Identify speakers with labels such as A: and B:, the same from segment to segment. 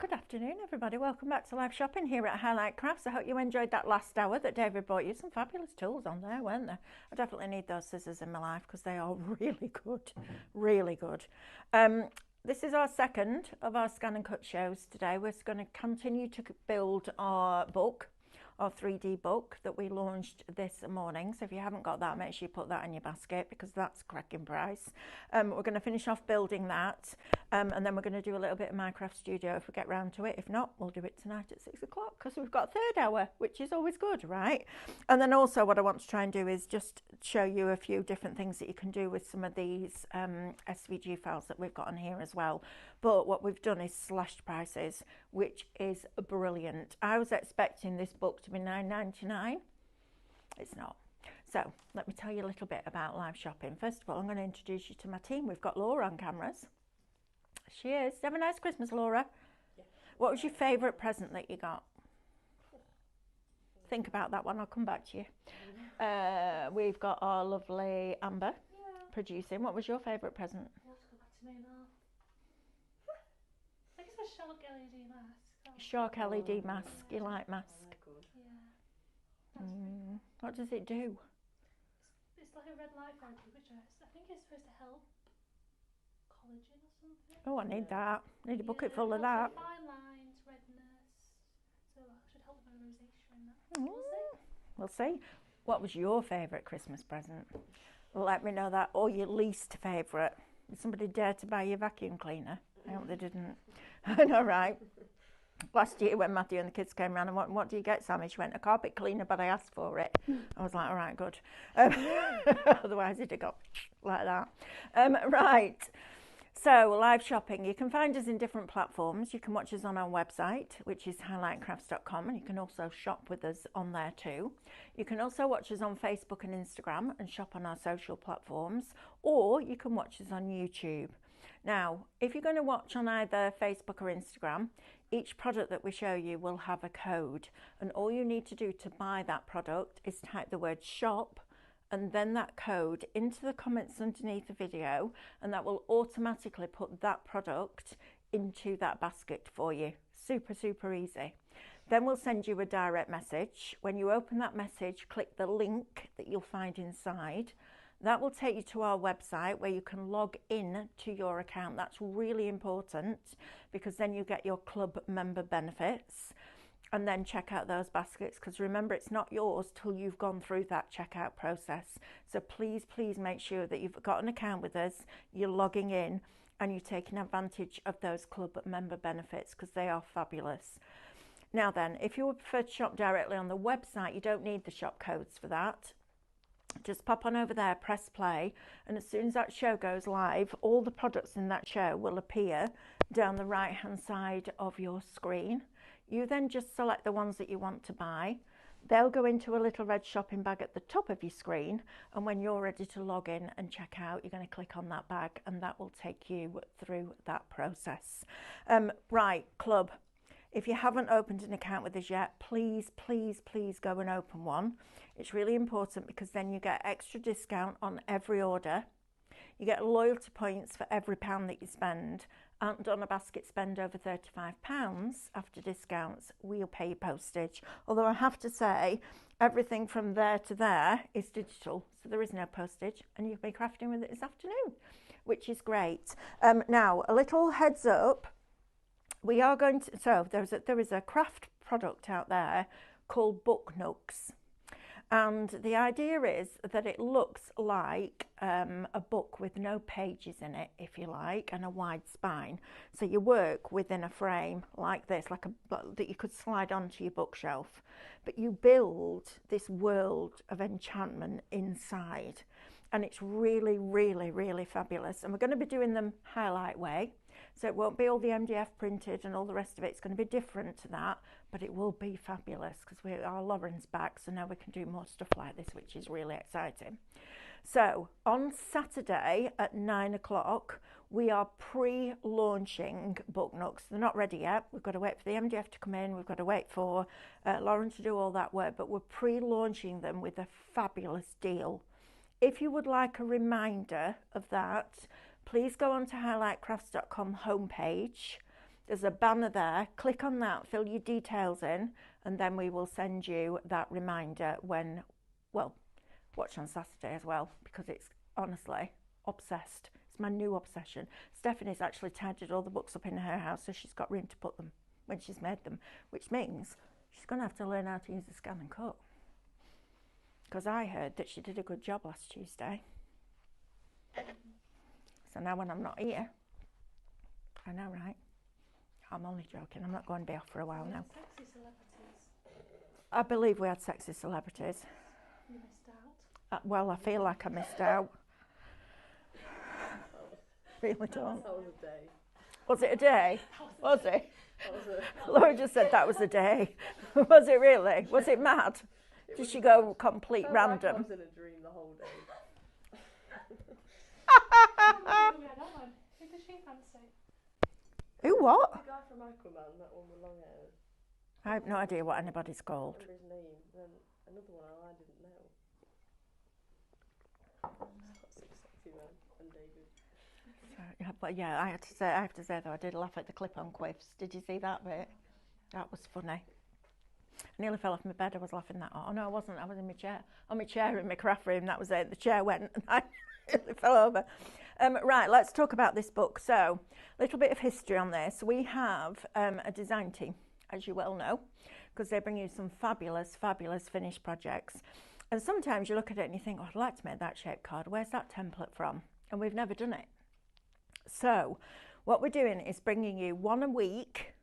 A: Good afternoon, everybody. Welcome back to live shopping here at Highlight Crafts. I hope you enjoyed that last hour that David brought you. Some fabulous tools on there, weren't there? I definitely need those scissors in my life because they are really good, really good. This is our second of our Scan and Cut shows today. We're going to continue to build our book, our 3D book that we launched this morning. So if you haven't got that, make sure you put that in your basket because that's a cracking price. We're going to finish off building that and then we're going to do a little bit of Minecraft Studio if we get round to it. If not, we'll do it tonight at 6 o'clock because we've got a third hour, which is always good, right? And then also what I want to try and do is just show you a few different things that you can do with some of these SVG files that we've got on here as well. But what we've done is slashed prices, which is brilliant. I was expecting this book to be $9.99. It's not. So let me tell you a little bit about live shopping. First of all, I'm going to introduce you to my team. We've got Laura on cameras. She is. Did you have a nice Christmas, Laura? Yeah. What was your favourite present that you got? Think about that one. I'll come back to you. We've got our lovely Amber producing. What was your favourite present?
B: You'll have to go back to me now. I think it's a shark LED mask.
A: Shark LED mask. You like mask?
B: Yeah.
A: What does it do?
B: It's like a red light therapy, which I think is supposed to help collagen or something.
A: Oh, I need that. Need a bucket full of that.
B: Fine lines, redness. So it should help with my rosacea and that.
A: We'll see. What was your favourite Christmas present? Let me know that. Or your least favourite. Did somebody dare to buy you a vacuum cleaner? I hope they didn't. I know, right? Last year when Matthew and the kids came around and what do you get, Sammy? She went, a carpet cleaner, but I asked for it. I was like, all right, good. Otherwise it'd have got like that. Right. So live shopping, you can find us in different platforms. You can watch us on our website, which is highlightcrafts.com, and you can also shop with us on there too. You can also watch us on Facebook and Instagram and shop on our social platforms, or you can watch us on YouTube. Now, if you're going to watch on either Facebook or Instagram, each product that we show you will have a code, and all you need to do to buy that product is type the word shop and then that code into the comments underneath the video, and that will automatically put that product into that basket for you. Super, super easy. Then we'll send you a direct message. When you open that message, click the link that you'll find inside. That will take you to our website where you can log in to your account. That's really important because then you get your club member benefits and then check out those baskets, because remember, it's not yours till you've gone through that checkout process. So please, please make sure that you've got an account with us, you're logging in and you're taking advantage of those club member benefits because they are fabulous. Now then, if you would prefer to shop directly on the website, you don't need the shop codes for that. Just pop on over there, press play, and as soon as that show goes live, all the products in that show will appear down the right hand side of your screen. You then just select the ones that you want to buy. They'll go into a little red shopping bag at the top of your screen, and when you're ready to log in and check out, you're going to click on that bag and that will take you through that process. Right, club. If you haven't opened an account with us yet, please, please, please go and open one. It's really important because then you get extra discount on every order. You get loyalty points for every £1 that you spend. And on a basket spend over £35 after discounts, we'll pay you postage. Although I have to say, everything from there to there is digital, so there is no postage, and you'll be crafting with it this afternoon, which is great. Now, a little heads up. We are going to, so there is a craft product out there called Book Nooks. And the idea is that it looks like a book with no pages in it, if you like, and a wide spine. So you work within a frame like this, that you could slide onto your bookshelf. But you build this world of enchantment inside. And it's really, really, really fabulous. And we're going to be doing them highlight way. So it won't be all the MDF printed and all the rest of it. It's going to be different to that, but it will be fabulous because our Lauren's back, so now we can do more stuff like this, which is really exciting. So on Saturday at 9 o'clock, we are pre-launching Book Nooks. They're not ready yet. We've got to wait for the MDF to come in. We've got to wait for Lauren to do all that work, but we're pre-launching them with a fabulous deal. If you would like a reminder of that, please go on to highlightcrafts.com homepage There's a banner there. Click on that, fill your details in, and then we will send you that reminder when, well, watch on Saturday as well, because it's honestly obsessed. It's my new obsession. Stephanie's actually tidied all the books up in her house so she's got room to put them when she's made them, which means she's going to have to learn how to use the ScanNCut. Because I heard that she did a good job last Tuesday. So now when I'm not here, I know, right? I'm only joking. I'm not going to be off for a while now.
B: Sexy celebrities.
A: I believe we had sexy celebrities.
B: You missed out.
A: Well, I feel like I missed out. Really don't.
C: That was a day.
A: Was it a day? Was it?
C: That was a...
A: Laura just said that was a day. Was it really? Was it mad? Did she go complete random?
C: I was in a dream the whole day.
B: Oh, yeah, that one. Who does she fancy?
A: Who what?
C: The guy from Aquaman, that one with long hair.
A: I have no idea what anybody's
C: I
A: called.
C: remember his name. Then another one I didn't know. Sexy man and David.
A: Yeah, but yeah, I have to say though, I did laugh at the clip-on quiffs. Did you see that bit? That was funny. I nearly fell off my bed. I was laughing that hard. Oh no, I wasn't. I was in my chair. On my chair in my craft room. That was it. The chair went and I nearly fell over. Right, let's talk about this book. So, a little bit of history on this. We have a design team, as you well know, because they bring you some fabulous, fabulous finished projects. And sometimes you look at it and you think, oh, I'd like to make that shape card. Where's that template from? And we've never done it. So, what we're doing is bringing you one a week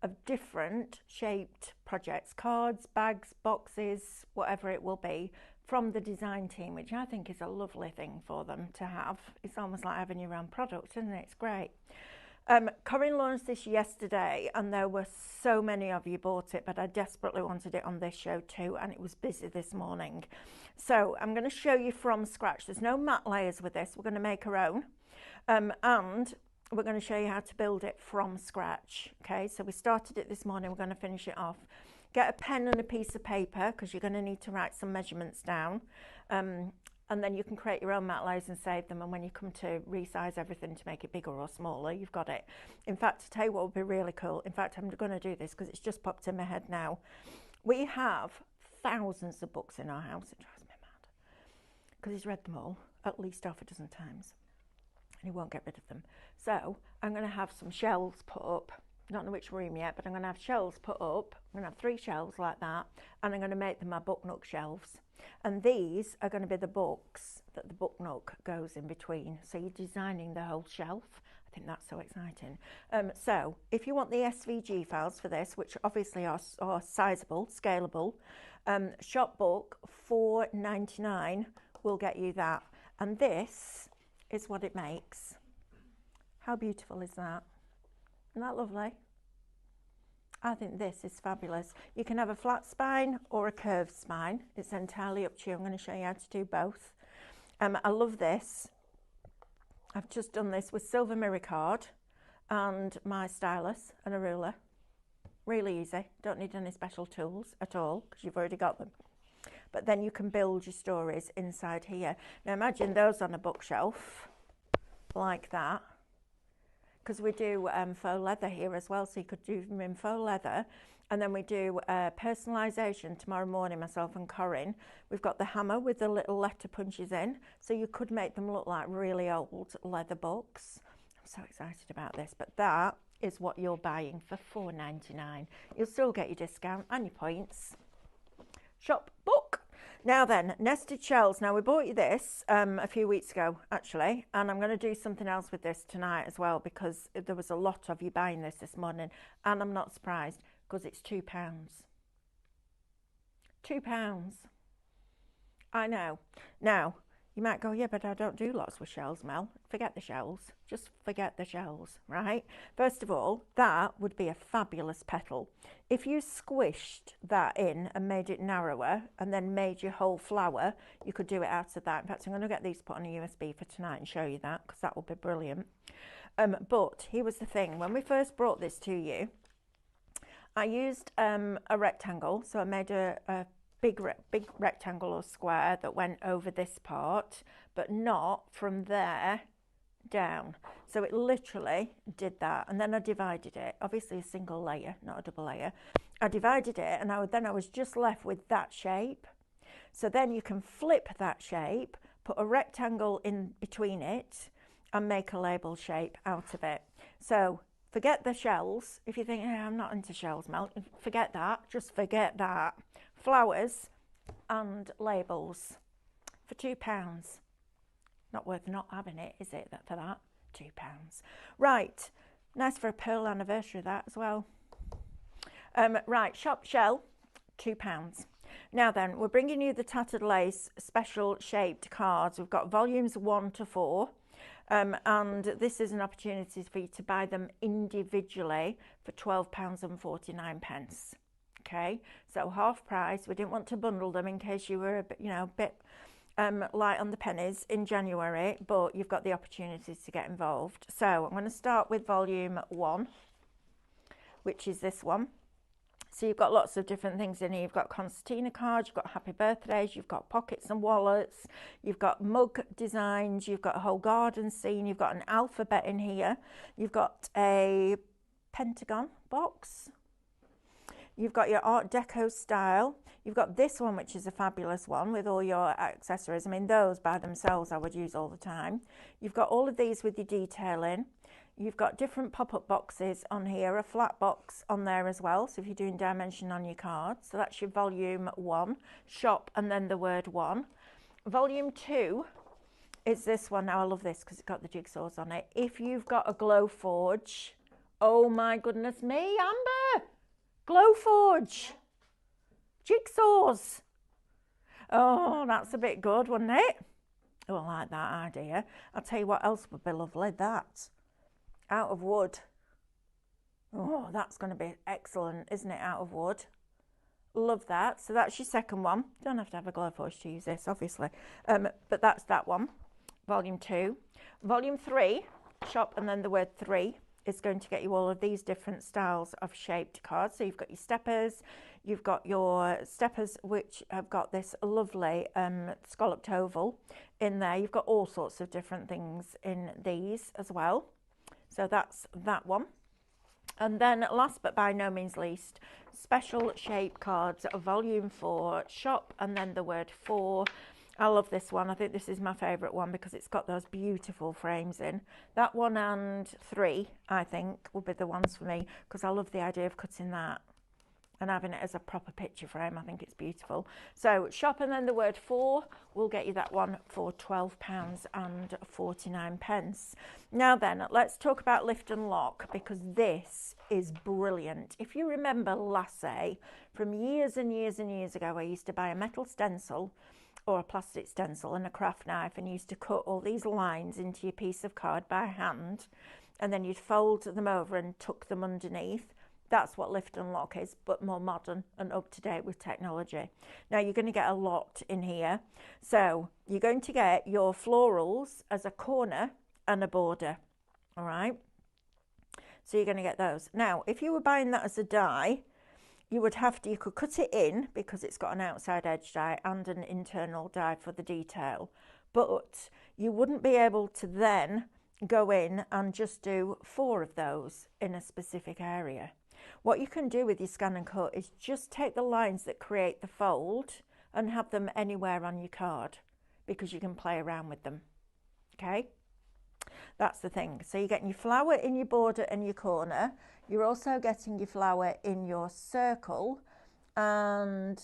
A: of different shaped projects, cards, bags, boxes, whatever it will be, from the design team, which I think is a lovely thing for them to have. It's almost like having your own product, isn't it? It's great. Corinne launched this yesterday and there were so many of you bought it, but I desperately wanted it on this show too, and it was busy this morning. So I'm going to show you from scratch. There's no matte layers with this. We're going to make our own. And we're going to show you how to build it from scratch. Okay, so we started it this morning. We're going to finish it off. Get a pen and a piece of paper because you're going to need to write some measurements down. And then you can create your own matte layers and save them. And when you come to resize everything to make it bigger or smaller, you've got it. In fact, to tell you what would be really cool, in fact, I'm going to do this because it's just popped in my head now. We have thousands of books in our house. It drives me mad because he's read them all at least half a dozen times. And he won't get rid of them. So I'm going to have some shelves put up. I don't know which room yet, but I'm going to have shelves put up. I'm going to have 3 shelves like that, and I'm going to make them my book nook shelves. And these are going to be the books that the book nook goes in between. So you're designing the whole shelf. I think that's so exciting. So if you want the SVG files for this, which obviously are sizable, scalable, shop book $4.99 will get you that. And this is what it makes. How beautiful is that? Isn't that lovely? I think this is fabulous. You can have a flat spine or a curved spine. It's entirely up to you. I'm going to show you how to do both. I love this. I've just done this with silver mirror card and my stylus and a ruler. Really easy. Don't need any special tools at all because you've already got them. But then you can build your stories inside here. Now imagine those on a bookshelf like that. Because we do faux leather here as well, so you could do them in faux leather. And then we do personalisation tomorrow morning, myself and Corinne. We've got the hammer with the little letter punches in, so you could make them look like really old leather books. I'm so excited about this, but that is what you're buying for $4.99. You'll still get your discount and your points. Shop book. Now then, nested shells. Now we bought you this a few weeks ago actually, and I'm going to do something else with this tonight as well because there was a lot of you buying this morning, and I'm not surprised because it's £2. £2. I know. Now you might go, yeah, but I don't do lots with shells, Mel. Forget the shells. Just forget the shells, right? First of all, that would be a fabulous petal. If you squished that in and made it narrower and then made your whole flower, you could do it out of that. In fact, I'm going to get these put on a USB for tonight and show you that because that will be brilliant. But here was the thing. When we first brought this to you, I used a rectangle. So I made a big rectangle or square that went over this part, but not from there down. So it literally did that, and then I divided it, obviously a single layer, not a double layer. I divided it, and then I was just left with that shape. So then you can flip that shape, put a rectangle in between it, and make a label shape out of it. So forget the shells. If you think, I'm not into shells, Mel, forget that. Just forget that. Flowers and labels for £2. Not worth not having it, is it, for that? £2. Right, nice for a pearl anniversary, that as well. Right, shop shell, £2. Now then, we're bringing you the Tattered Lace special shaped cards. We've got volumes 1 to 4. And this is an opportunity for you to buy them individually for £12.49. Okay, so half price. We didn't want to bundle them in case you were a bit, light on the pennies in January, but you've got the opportunities to get involved. So I'm going to start with volume 1, which is this one. So you've got lots of different things in here. You've got concertina cards, you've got happy birthdays, you've got pockets and wallets, you've got mug designs, you've got a whole garden scene, you've got an alphabet in here, you've got a pentagon box, you've got your Art Deco style, you've got this one, which is a fabulous one with all your accessories. I mean, those by themselves I would use all the time. You've got all of these with your detailing. You've got different pop-up boxes on here, a flat box on there as well. So if you're doing dimension on your card, so that's your volume 1, shop and then the word 1. Volume 2 is this one. Now I love this because it's got the jigsaws on it. If you've got a Glowforge, oh my goodness me, Amber, Glowforge, jigsaws. Oh, that's a bit good, wouldn't it? Oh, I like that idea. I'll tell you what else would be lovely, that. Out of wood. Oh, that's going to be excellent, isn't it? Out of wood. Love that. So that's your second one. Don't have to have a Glowforge to use this, obviously. But that's that one. Volume 2. Volume 3, shop and then the word 3, is going to get you all of these different styles of shaped cards. So you've got your steppers. You've got your steppers, which have got this lovely scalloped oval in there. You've got all sorts of different things in these as well. So that's that one. And then last but by no means least, special shape cards, volume 4, shop and then the word 4. I love this one. I think this is my favourite one because it's got those beautiful frames in. That one and 3, I think, will be the ones for me because I love the idea of cutting that and having it as a proper picture frame. I think it's beautiful. So shop and then the word 4 will get you that one for £12.49. Now then, let's talk about lift and lock because this is brilliant. If you remember Lassie from years and years and years ago, I used to buy a metal stencil or a plastic stencil and a craft knife and used to cut all these lines into your piece of card by hand, and then you'd fold them over and tuck them underneath. That's what lift and lock is, but more modern and up to date with technology. Now you're going to get a lot in here. So you're going to get your florals as a corner and a border. All right. So you're going to get those. Now, if you were buying that as a die, you could cut it in because it's got an outside edge die and an internal die for the detail. But you wouldn't be able to then go in and just do 4 of those in a specific area. What you can do with your ScanNCut is just take the lines that create the fold and have them anywhere on your card because you can play around with them. Okay, that's the thing. So you're getting your flower in your border and your corner. You're also getting your flower in your circle, and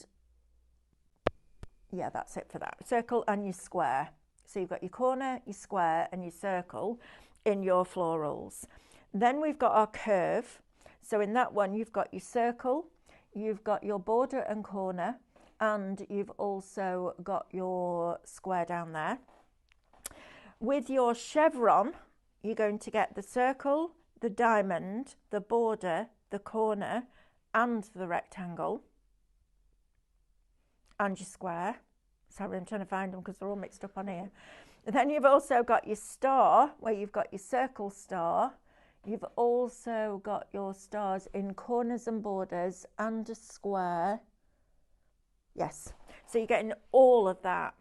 A: yeah, that's it for that. Circle and your square. So you've got your corner, your square and your circle in your florals. Then we've got our curve. So in that one, you've got your circle, you've got your border and corner, and you've also got your square down there. With your chevron, you're going to get the circle, the diamond, the border, the corner, and the rectangle, and your square. Sorry, I'm trying to find them because they're all mixed up on here. And then you've also got your star, where you've got your circle star. You've also got your stars in corners and borders and a square. Yes, so you're getting all of that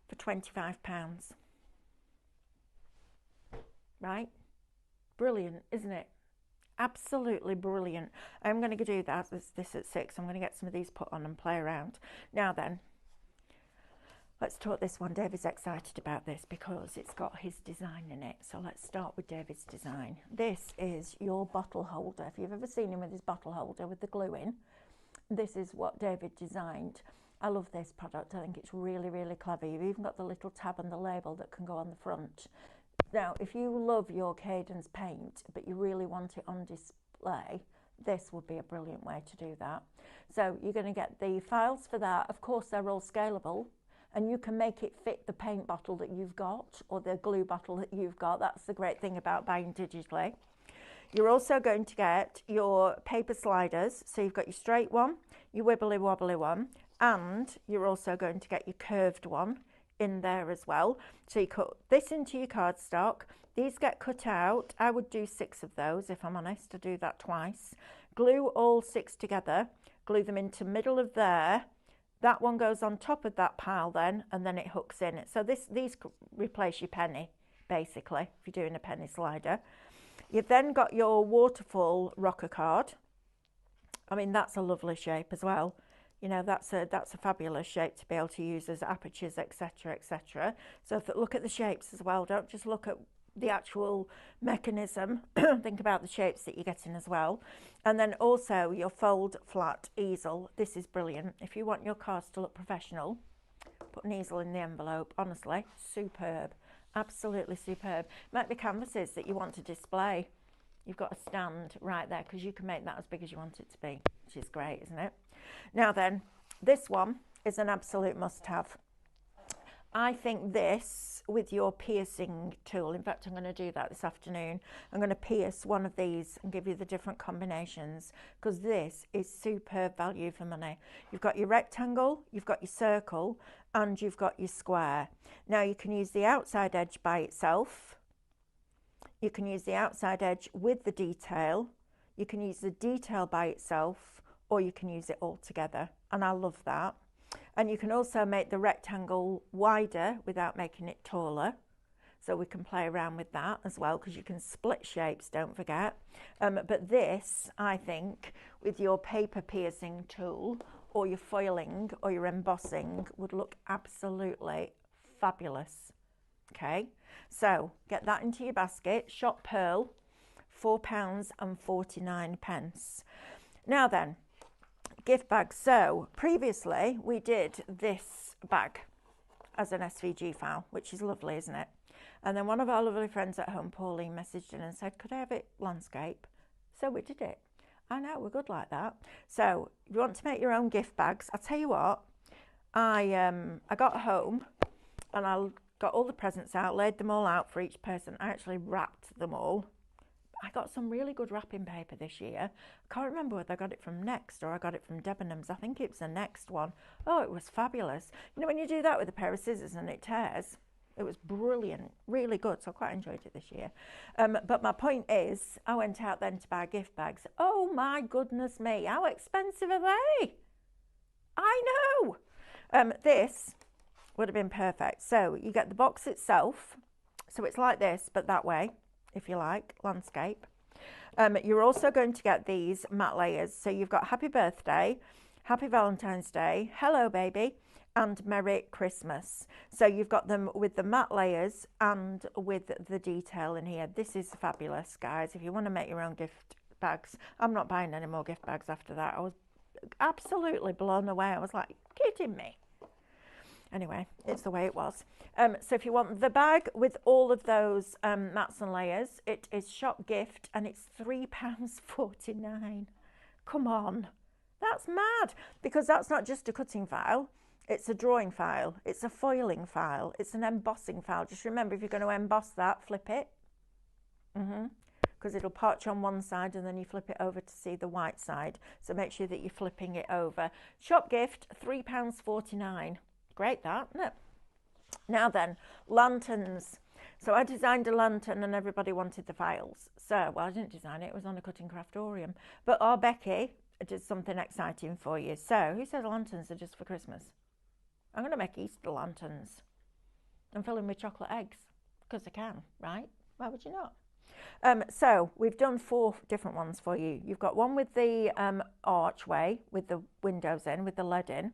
A: for £25. right? Brilliant, isn't it? Absolutely brilliant. I'm going to do that. This at 6. I'm going to get some of these put on and play around. Now then, let's talk this one. David's excited about this because it's got his design in it. So let's start with David's design. This is your bottle holder. If you've ever seen him with his bottle holder with the glue in, this is what David designed. I love this product. I think it's really, really clever. You've even got the little tab and the label that can go on the front. Now, if you love your Cadence paint, but you really want it on display, this would be a brilliant way to do that. So you're going to get the files for that. Of course, they're all scalable, and you can make it fit the paint bottle that you've got or the glue bottle that you've got. That's the great thing about buying digitally. You're also going to get your paper sliders. So you've got your straight one, your wibbly wobbly one, and you're also going to get your curved one in there as well. So you cut this into your cardstock. These get cut out. I would do 6 of those, if I'm honest. I do that twice. Glue all 6 together, glue them into middle of there. That one goes on top of that pile then, and then it hooks in. So these replace your penny, basically, if you're doing a penny slider. You've then got your waterfall rocker card. I mean, that's a lovely shape as well. You know, that's a fabulous shape to be able to use as apertures, etc., etc. So look at the shapes as well. Don't just look at the actual mechanism. Think about the shapes that you're getting as well. And then also your fold flat easel. This is brilliant. If you want your cards to look professional, put an easel in the envelope. Honestly, superb. Absolutely superb. Might be canvases that you want to display. You've got a stand right there because you can make that as big as you want it to be, which is great, isn't it? Now then, this one is an absolute must-have. I think this, with your piercing tool, in fact, I'm going to do that this afternoon. I'm going to pierce one of these and give you the different combinations because this is superb value for money. You've got your rectangle, you've got your circle, and you've got your square. Now, you can use the outside edge by itself. You can use the outside edge with the detail. You can use the detail by itself, or you can use it all together. And I love that. And you can also make the rectangle wider without making it taller. So we can play around with that as well, because you can split shapes, don't forget. But this, I think, with your paper piercing tool, or your foiling, or your embossing, would look absolutely fabulous. Okay, so get that into your basket. Shop Pearl, £4.49. Now then, gift bags. So previously we did this bag as an SVG file, which is lovely, isn't it? And then one of our lovely friends at home, Pauline, messaged in and said, could I have it landscape? So we did it. I know, we're good like that. So if you want to make your own gift bags, I'll tell you what, I got home and I got all the presents out, laid them all out for each person. I actually wrapped them all. I got some really good wrapping paper this year. I can't remember whether I got it from Next or I got it from Debenhams. I think it was the Next one. Oh, it was fabulous. You know, when you do that with a pair of scissors and it tears, it was brilliant, really good. So I quite enjoyed it this year. But my point is, I went out then to buy gift bags. Oh my goodness me, how expensive are they? I know. This would have been perfect. So you get the box itself. So it's like this, but that way, if you like, landscape. You're also going to get these matte layers. So you've got Happy Birthday, Happy Valentine's Day, Hello Baby, and Merry Christmas. So you've got them with the matte layers and with the detail in here. This is fabulous, guys. If you want to make your own gift bags, I'm not buying any more gift bags after that. I was absolutely blown away. I was like, kidding me? Anyway, it's the way it was. So if you want the bag with all of those mats and layers, it is shop gift and it's £3.49. Come on, that's mad, because that's not just a cutting file. It's a drawing file, it's a foiling file, it's an embossing file. Just remember, if you're going to emboss that, flip it. Because it'll parch on one side and then you flip it over to see the white side. So make sure that you're flipping it over. Shop gift, £3.49. Great that, isn't it? Now then, lanterns. So I designed a lantern and everybody wanted the files. So, well, I didn't design it, it was on a cutting craftorium. But our Becky did something exciting for you. So, who says lanterns are just for Christmas? I'm going to make Easter lanterns and fill them with chocolate eggs, because I can, right? Why would you not? So we've done 4 different ones for you. You've got one with the archway with the windows in, with the lead in.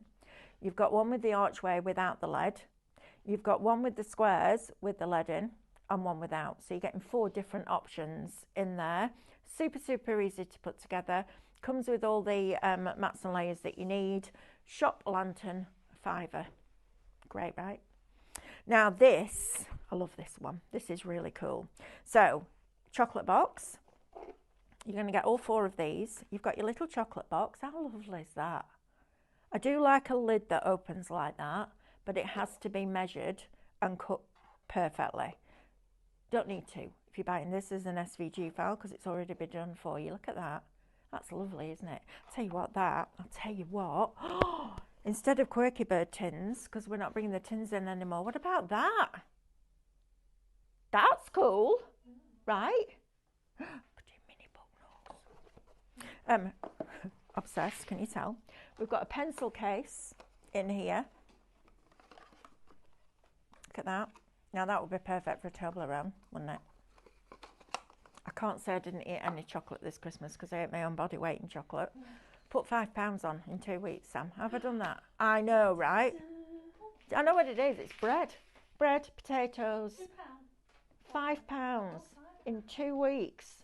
A: You've got one with the archway without the lead. You've got one with the squares with the lead in and one without. So you're getting 4 different options in there. Super, super easy to put together. Comes with all the mats and layers that you need. Shop lantern, £5. Great, right? Now this, I love this one. This is really cool. So, chocolate box. You're going to get all 4 of these. You've got your little chocolate box. How lovely is that? I do like a lid that opens like that, but it has to be measured and cut perfectly. Don't need to if you're buying this as an SVG file because it's already been done for you. Look at that. That's lovely, isn't it? I'll tell you what. Instead of Quirky Bird tins, because we're not bringing the tins in anymore, what about that? That's cool, right? Mini book notes. Obsessed, can you tell? We've got a pencil case in here. Look at that. Now that would be perfect for a Toblerone, wouldn't it? I can't say I didn't eat any chocolate this Christmas because I ate my own body weight in chocolate. Put £5 on in 2 weeks, Sam. Have I done that? I know, right? I know what it is. It's bread. Bread, potatoes. £5 in 2 weeks.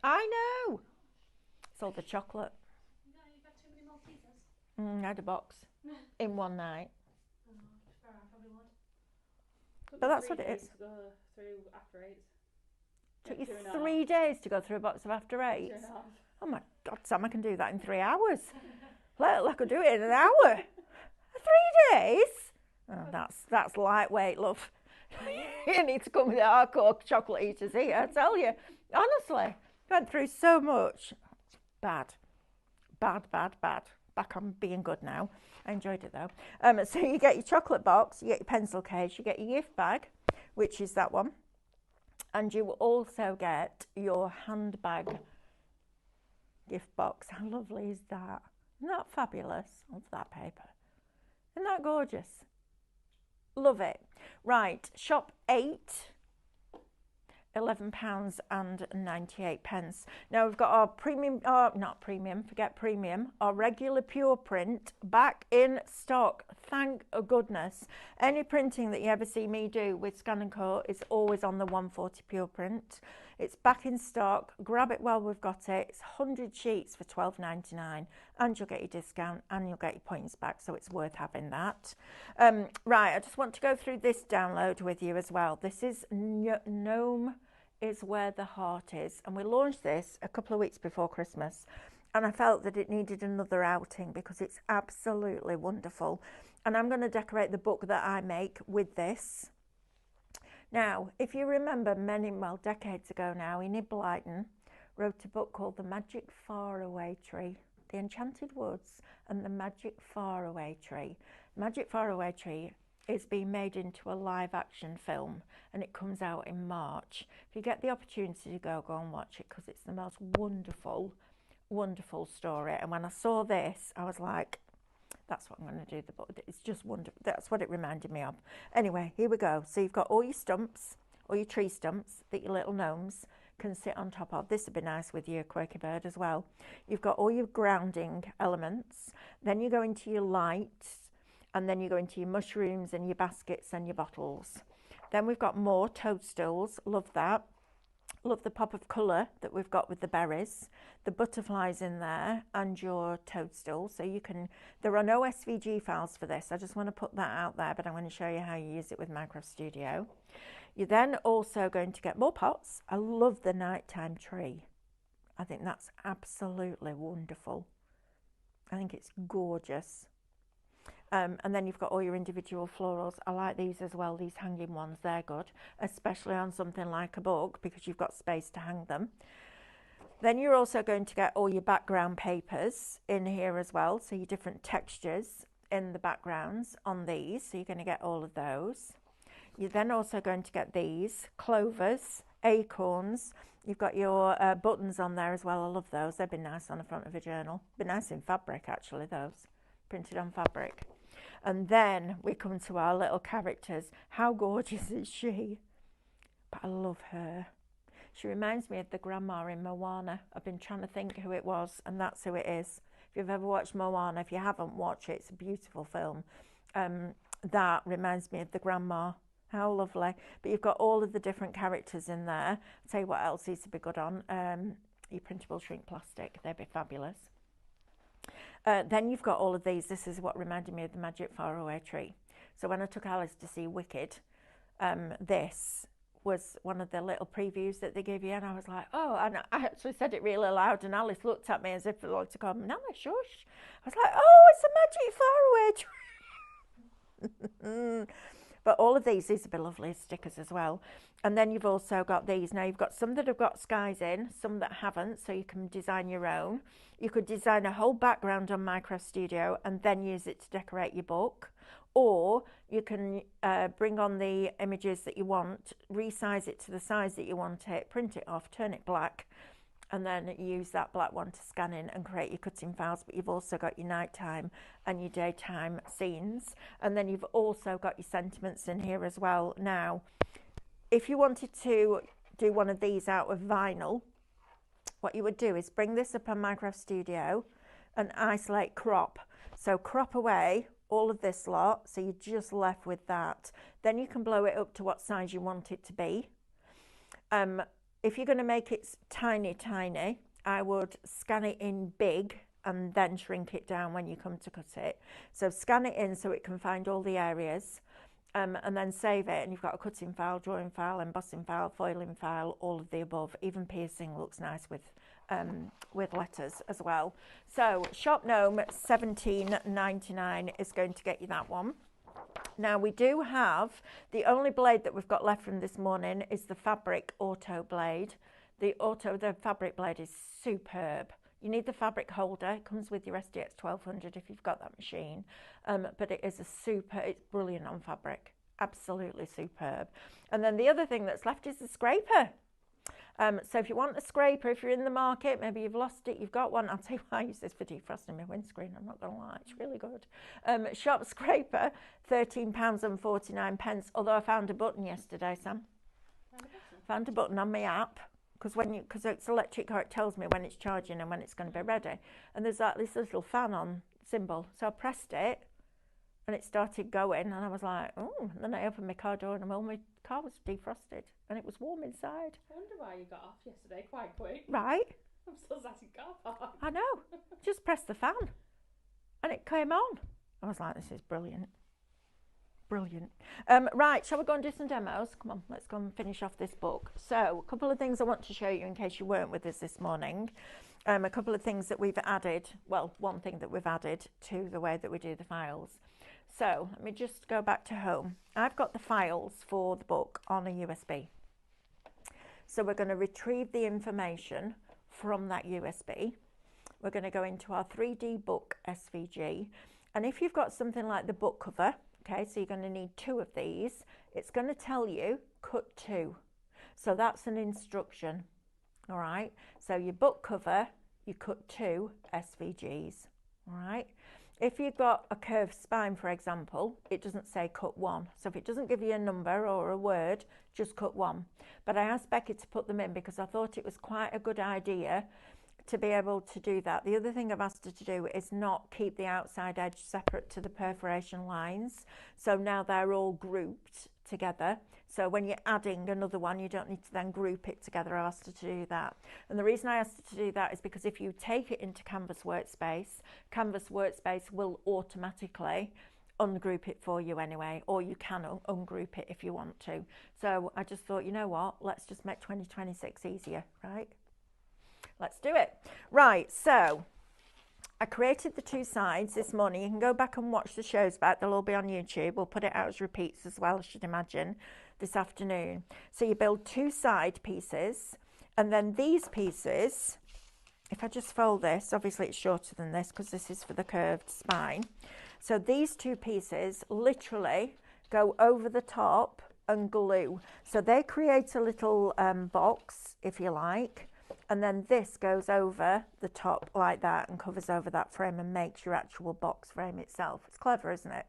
A: I know. It's all the chocolate.
B: You got too many Maltesers?
A: I had a box in one night.
B: I probably would.
A: But that's what it is.
C: To go through after 8.
A: Took you 3 days to go through a box of after 8. Oh my God, Sam, I can do that in 3 hours. I could do it in an hour. 3 days? Oh, that's lightweight, love. You need to come with the hardcore chocolate eaters here, I tell you. Honestly, went through so much. Bad. Back on being good now. I enjoyed it though. So you get your chocolate box, you get your pencil case, you get your gift bag, which is that one. And you will also get your handbag gift box. How lovely is that? Isn't that fabulous? Love that paper. Isn't that gorgeous? Love it. Right, shop 8, £11.98. Now we've got our premium, not premium, forget premium, our regular pure print back in stock. Thank goodness. Any printing that you ever see me do with ScanNCut is always on the 140 pure print. It's back in stock. Grab it while we've got it. It's 100 sheets for $12.99 and you'll get your discount and you'll get your points back, so it's worth having that. Right, I just want to go through this download with you as well. This is Gnome is Where the Heart Is, and we launched this a couple of weeks before Christmas, and I felt that it needed another outing because it's absolutely wonderful. And I'm going to decorate the book that I make with this. Now, if you remember decades ago now, Enid Blyton wrote a book called The Magic Faraway Tree, The Enchanted Woods and the Magic Faraway Tree. Magic Faraway Tree is being made into a live action film and it comes out in March. If you get the opportunity to go and watch it, because it's the most wonderful, wonderful story. And when I saw this, I was like, that's what I'm going to do. The book. It's just wonderful. That's what it reminded me of. Anyway, here we go. So you've got all your stumps, all your tree stumps that your little gnomes can sit on top of. This would be nice with your Quirky Bird as well. You've got all your grounding elements. Then you go into your lights, and then you go into your mushrooms and your baskets and your bottles. Then we've got more toadstools. Love that. Love the pop of colour that we've got with the berries, the butterflies in there, and your toadstool. So you can, there are no SVG files for this. I just want to put that out there, but I'm going to show you how you use it with Minecraft Studio. You're then also going to get more pots. I love the nighttime tree. I think that's absolutely wonderful. I think it's gorgeous. And then you've got all your individual florals. I like these as well, these hanging ones, they're good, especially on something like a book because you've got space to hang them. Then you're also going to get all your background papers in here as well, so your different textures in the backgrounds on these, so you're going to get all of those. You're then also going to get these clovers, acorns. You've got your buttons on there as well. I love those. They'd be nice on the front of a journal. Be nice in fabric actually, those, printed on fabric. And then we come to our little characters. How gorgeous is she? but I love her. She reminds me of the grandma in Moana. I've been trying to think who it was, and that's who it is. If you've ever watched Moana, if you haven't, watch it. It's a beautiful film. That reminds me of the grandma. How lovely. But you've got all of the different characters in there. I'll tell you what else needs to be good on. Your printable shrink plastic. They'd be fabulous. Then you've got all of these. This is what reminded me of the Magic Faraway Tree. So when I took Alice to see Wicked, this was one of the little previews that they give you, and I was like, oh, and I actually said it really loud, and Alice looked at me as if it like to come, Nana, shush. I was like, oh, it's a Magic Faraway Tree. But all of these would be lovely stickers as well. And then you've also got these. Now you've got some that have got skies in, some that haven't, so you can design your own. You could design a whole background on Minecraft Studio and then use it to decorate your book. Or you can bring on the images that you want, resize it to the size that you want it, print it off, turn it black, and then use that black one to scan in and create your cutting files. But you've also got your nighttime and your daytime scenes. And then you've also got your sentiments in here as well. Now, if you wanted to do one of these out of vinyl, what you would do is bring this up on Minecraft Studio and isolate crop. So crop away all of this lot, so you're just left with that. Then you can blow it up to what size you want it to be. If you're going to make it tiny, I would scan it in big and then shrink it down when you come to cut it. So scan it in so it can find all the areas, and then save it, and you've got a cutting file, drawing file, embossing file, foiling file, all of the above. Even piercing looks nice with letters as well. So Shop Gnome $17.99 is going to get you that one. Now we do have, the only blade that we've got left from this morning is the Fabric Auto blade. The Fabric blade is superb. You need the fabric holder. It comes with your SDX 1200 if you've got that machine. But it is it's brilliant on fabric. Absolutely superb. And then the other thing that's left is the scraper. So if you want a scraper, if you're in the market, maybe you've lost it, you've got one. I'll tell you why I use this for defrosting my windscreen. I'm not going to lie, it's really good. Shop scraper, £13.49. Although I found a button yesterday, Sam. Found a button on my app. Because it's electric car, it tells me when it's charging and when it's going to be ready. And there's this little fan on symbol. So I pressed it and it started going, and I was like, oh. And then I opened my car door and my car was defrosted and it was warm inside.
C: I wonder why you got off yesterday quite quick.
A: Right.
C: I'm still sat in car park.
A: I know. Just press the fan and it came on. I was like, this is brilliant. Brilliant. Right, shall we go and do some demos? Come on, let's go and finish off this book. So, a couple of things I want to show you in case you weren't with us this morning. A couple of things that we've added, well, one thing that we've added to the way that we do the files. So, let me just go back to home. I've got the files for the book on a USB. So, we're going to retrieve the information from that USB. We're going to go into our 3D book SVG. And if you've got something like the book cover, okay, so you're going to need 2 of these. It's going to tell you cut 2. So that's an instruction. All right. So your book cover, you cut 2 SVGs. All right. If you've got a curved spine, for example, it doesn't say cut 1. So if it doesn't give you a number or a word, just cut 1. But I asked Becky to put them in because I thought it was quite a good idea to be able to do that. The other thing I've asked her to do is not keep the outside edge separate to the perforation lines. So now they're all grouped together. So when you're adding another one, you don't need to then group it together. I asked her to do that. And the reason I asked her to do that is because if you take it into Canvas Workspace, Canvas Workspace will automatically ungroup it for you anyway, or you can ungroup it if you want to. So I just thought, you know what, let's just make 2026 easier, right? Let's do it. Right, so I created the 2 sides this morning. You can go back and watch the shows back. They'll all be on YouTube. We'll put it out as repeats as well, I should imagine, this afternoon. So you build 2 side pieces, and then these pieces, if I just fold this, obviously it's shorter than this because this is for the curved spine. So these 2 pieces literally go over the top and glue. So they create a little box, if you like. And then this goes over the top like that and covers over that frame and makes your actual box frame itself. It's clever, isn't it?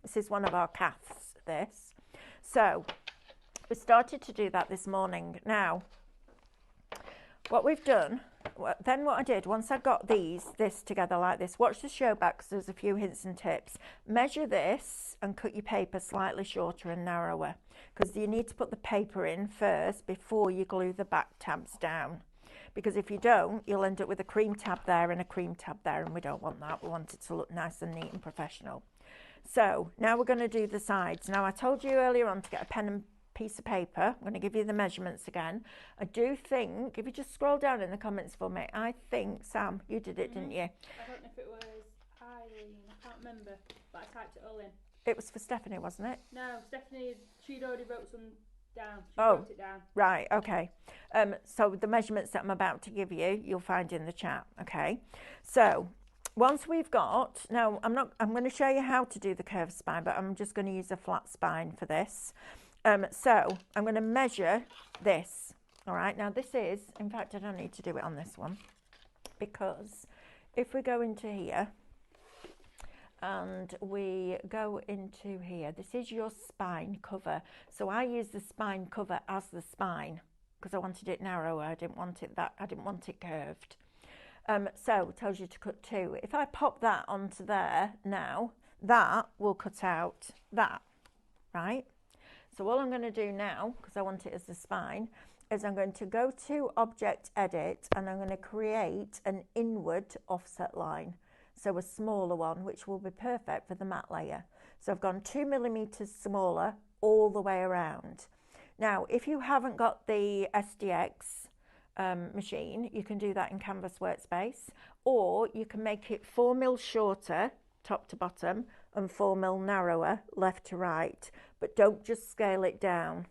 A: This is one of our caths, this. So We started to do that this morning. Now, what we've done, then what I did, once I got this together like this, watch the show back because there's a few hints and tips. Measure this and cut your paper slightly shorter and narrower because you need to put the paper in first before you glue the back tabs down. Because if you don't, you'll end up with a cream tab there and a cream tab there, and we don't want that. We want it to look nice and neat and professional. So now we're going to do the sides. Now I told you earlier on to get a pen and piece of paper. I'm going to give you the measurements again. I do think, if you just scroll down in the comments for me, I think, Sam, you did it, didn't you?
C: I don't know if it was Eileen, I can't remember, but I typed it all in.
A: It was for Stephanie, wasn't it?
C: No, Stephanie, she'd already wrote some down. She
A: Oh,
C: wrote it down.
A: Right, okay. So the measurements that I'm about to give you, you'll find in the chat, okay? So once we've got, now I'm going to show you how to do the curved spine, but I'm just going to use a flat spine for this. So I'm going to measure this, all right? Now this is, in fact, I don't need to do it on this one because if we go into here and we go into here, this is your spine cover. So I use the spine cover as the spine because I wanted it narrower. I didn't want it curved. So it tells you to cut 2. If I pop that onto there now, that will cut out that, right? So all I'm going to do now, because I want it as the spine, is I'm going to go to Object Edit and I'm going to create an inward offset line. So a smaller one, which will be perfect for the matte layer. So I've gone 2 millimeters smaller all the way around. Now, if you haven't got the SDX machine, you can do that in Canvas Workspace, or you can make it 4 mil shorter, top to bottom, and 4 mil narrower, left to right, but don't just scale it down.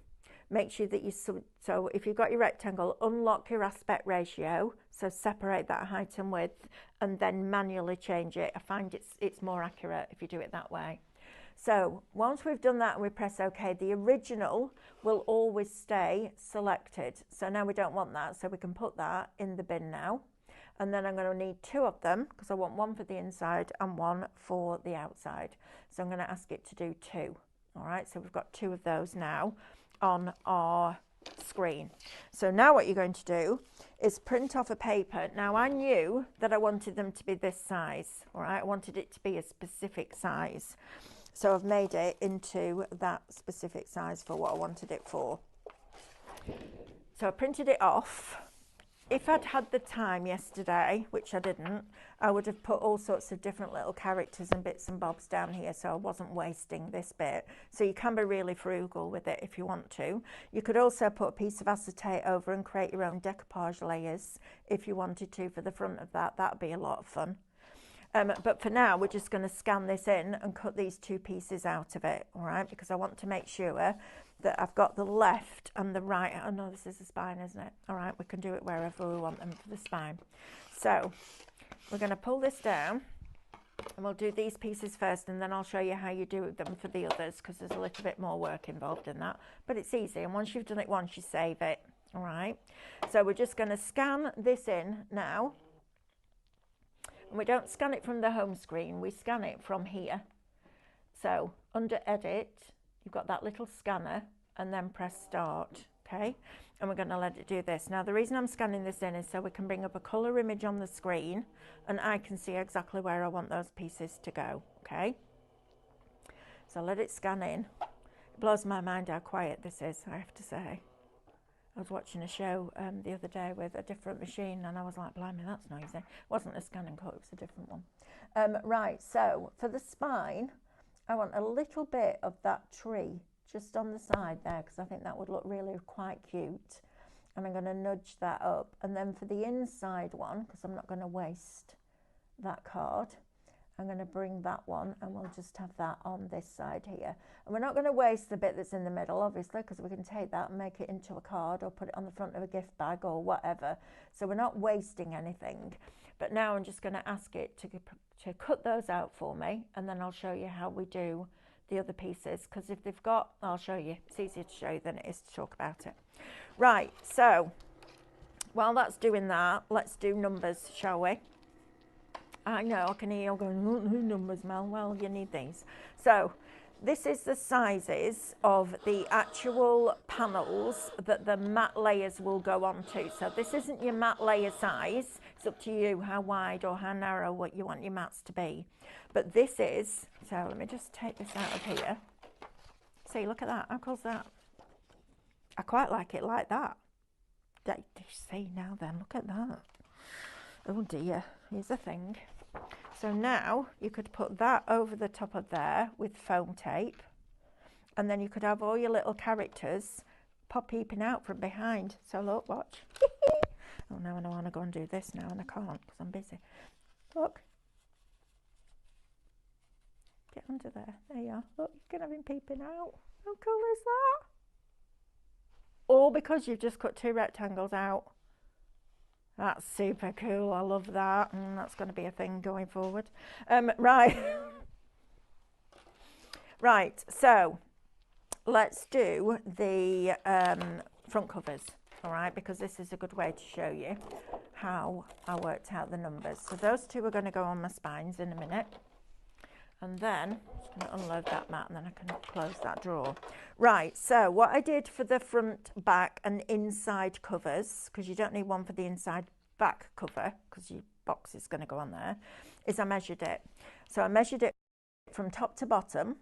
A: Make sure that so if you've got your rectangle, unlock your aspect ratio, so separate that height and width, and then manually change it. I find it's more accurate if you do it that way. So once we've done that and we press OK, the original will always stay selected. So now we don't want that, so we can put that in the bin now. And then I'm going to need 2 of them because I want one for the inside and one for the outside. So I'm going to ask it to do 2. All right, so we've got 2 of those now on our screen. So now what you're going to do is print off a paper. Now I knew that I wanted them to be this size. All right, I wanted it to be a specific size. So I've made it into that specific size for what I wanted it for. So I printed it off. If I'd had the time yesterday, which I didn't, I would have put all sorts of different little characters and bits and bobs down here so I wasn't wasting this bit. So you can be really frugal with it if you want to. You could also put a piece of acetate over and create your own decoupage layers if you wanted to for the front of that. That would be a lot of fun. But for now, we're just going to scan this in and cut these 2 pieces out of it, all right? Because I want to make sure that I've got the left and the right. Oh no, this is the spine, isn't it? All right, we can do it wherever we want them for the spine. So we're going to pull this down and we'll do these pieces first, and then I'll show you how you do them for the others because there's a little bit more work involved in that. But it's easy, and once you've done it once, you save it, all right? So we're just going to scan this in now. And we don't scan it from the home screen, we scan it from here. So under Edit, you've got that little scanner, and then press Start, okay? And we're going to let it do this. Now the reason I'm scanning this in is so we can bring up a colour image on the screen and I can see exactly where I want those pieces to go, okay? So let it scan in. It blows my mind how quiet this is, I have to say. I was watching a show the other day with a different machine and I was like, blimey, that's noisy. It wasn't a ScanNCut, it was a different one. Right, so for the spine, I want a little bit of that tree just on the side there because I think that would look really quite cute. And I'm going to nudge that up. And then for the inside one, because I'm not going to waste that card, I'm going to bring that one and we'll just have that on this side here. And we're not going to waste the bit that's in the middle, obviously, because we can take that and make it into a card or put it on the front of a gift bag or whatever. So we're not wasting anything. But now I'm just going to ask it to cut those out for me, and then I'll show you how we do the other pieces, because if they've got, I'll show you. It's easier to show you than it is to talk about it. Right, so while that's doing that, let's do numbers, shall we? I know, I can hear you going, numbers, Mel. Well, you need these. So this is the sizes of the actual panels that the matte layers will go onto. So this isn't your matte layer size. It's up to you how wide or how narrow what you want your mats to be. But this is, so let me just take this out of here. See, look at that. How cool's that? I quite like it like that. Do you see now then? Look at that. Oh dear, here's the thing. So now you could put that over the top of there with foam tape, and then you could have all your little characters pop peeping out from behind. So look, watch. Oh, now I want to go and do this now, and I can't because I'm busy. Look. Get under there. There you are. Look, you can have him peeping out. How cool is that? All because you've just cut two rectangles out. That's super cool. I love that. And that's going to be a thing going forward. Right. Right. So let's do the front covers. All right. Because this is a good way to show you how I worked out the numbers. So those two are going to go on my spines in a minute. And then I'm just going to unload that mat and then I can close that drawer. Right, so what I did for the front, back and inside covers, because you don't need one for the inside back cover, because your box is going to go on there, is I measured it. So I measured it from top to bottom,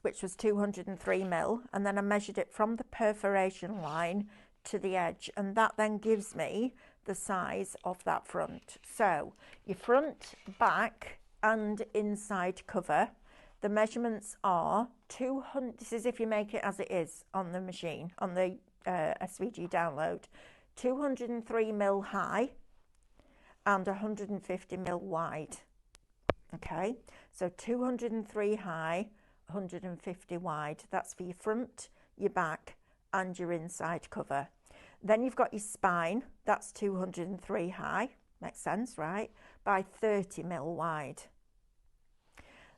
A: which was 203 mil, and then I measured it from the perforation line to the edge, and that then gives me the size of that front. So your front, back and inside cover, the measurements are 200, this is if you make it as it is on the machine, on the SVG download, 203 mil high and 150 mil wide. Okay, so 203 high, 150 wide. That's for your front, your back and your inside cover. Then you've got your spine, that's 203 high, makes sense, right, by 30 mil wide.